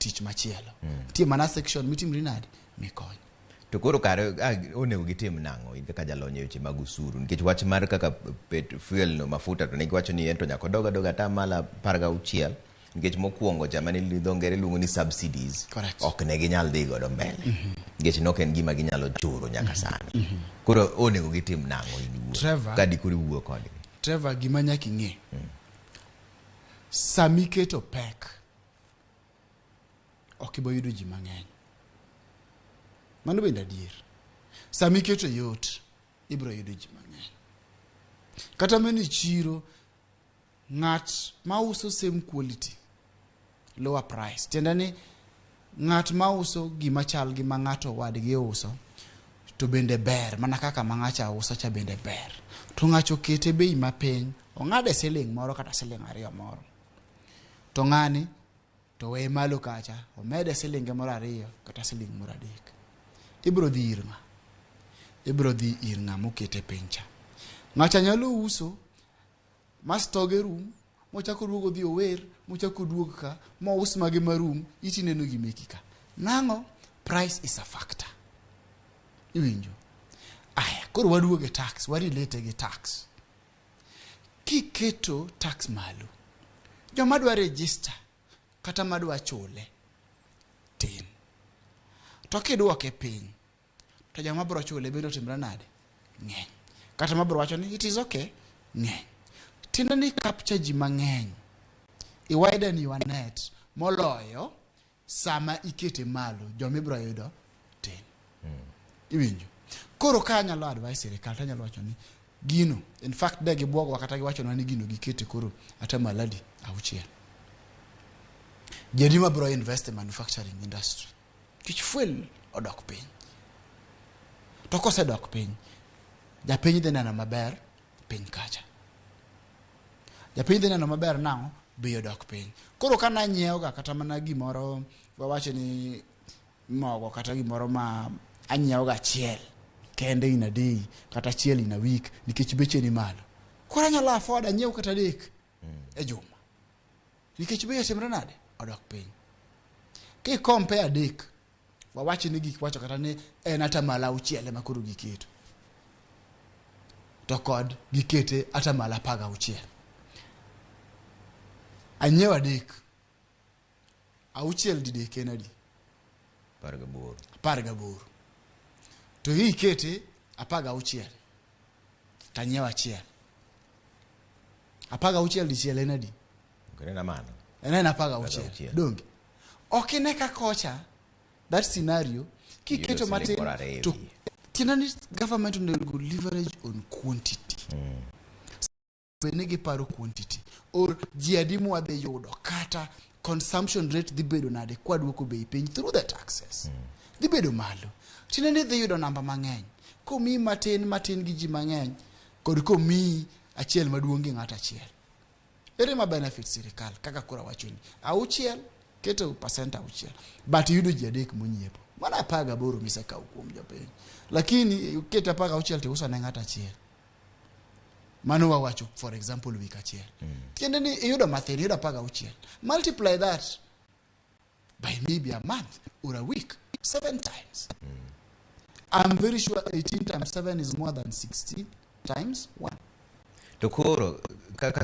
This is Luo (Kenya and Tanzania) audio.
tich machielo. Tie mana section mitimri nade mikony. To koro kare onego gitim nang'o in kaka jalony e weche mag usuru nikech wach mar kaka fuel no mafuta to ne giwacho ni en to nyaka doga tamala 16 nikech mokwongo chama ni dho ngere luongo ni subsidies ok ne ginyal dhi godo mbele nikech nok en gima ginyalo choro nyaka sani. Koro onego gitim nang'o in kadi kuri wuo kodgi. Trevor, gima nyaka ing'e sami keto pek ok ibo yudo ji mang'eny. Mano bende adier. Sami keto yot ibro yudo ji mang'eny. Kata mani chiro ng'at ma uso same quality lower price. Tendani ng'at ma uso gima chal gi ma ng'ato wadgi uso to bende ber mana kaka ma ng'acha uso cha bende ber. To ng'acho kete bei mapiny ong'ade siling moro kata siling 2 moro. To ng'ani to we malo kacha omede siling moro 2 kata siling moro 3. Ibro dhi ir ng'a mokete pincha. Ng'acha nyalo uso mas toge rum mochako duogo dhi ower mochako duogo ka mo us mage marum itineno gi mekika. Nang'o? Price is a factor. Iwinjo? Aya, koro waduoge tax, warilete gi tax. Kiketo tax malo, joma dwa register kata madwa chule tin. To kiduoke piny, to joma bro chule bendo timra nade? Ng'eny. Kata mabro wacho ni it is okay? Ng'eny. Tindo ni capture ji mang'eny. I widen your net moloyo sama ikete malo joma bro yudo tin. Iwinjo? Koro ka nyalo advise sirkal ta nyalo wacho ni gino in fact de gibuogo kata giwacho ni gino gikete koro ata maladi 6. Jedima bro invest in manufacturing industry. Kich fuel odok piny. To kose dok piny, japiny dhi neno maber piny kacha. Japiny dhi neno maber nang'o bi odok piny. Koro kana nyiewo ga kata mana gimoro wawacho ni mogo kata gimoro ma anyiewo ga chiel kende in a day kata chiel in a week nikech beche ni malo. Koro anyalo afford anyiewo kata 3 e juma. Nikech beche semre nade odok piny. Ki compare 3 wawacho ni gik wacho kata ni en ata mala 6 ema koro giketo. To kod gikete ata mala 16. Anyiewo 3. 6 didek en adi? 18. To hii kete 16. Tanyiewo 1. 16 dichiel en adi? Kena mano. En 16. Donge. Okineka kocha that scenario kiketo matin to tinani government will leverage on quantity. Benegi paro quantity or jiadimu wa the yudo kata consumption rate the bedo nade kwa duoko bei piny through the taxes. The bedo malo. Tinani the yudo namba mang'eny. Ko mi matin gi ji mang'eny kod ko mi achiel maduong' ng'ata achiel. Ere ma benefit sirkal kaka kura wachoni. 6 keto percent 6. But yudo ji 3 monyiepo. Mana 18 miseka kuom jopiny. Lakini uketa 6 te uso na ng'ata achiel. Mano wawacho for example week achiel. Tiende ni yudo mathin yudo 16. Multiply that by maybe a month or a week 7 times. I'm very sure 18 times 7 is more than 60 times 1. To koro kaka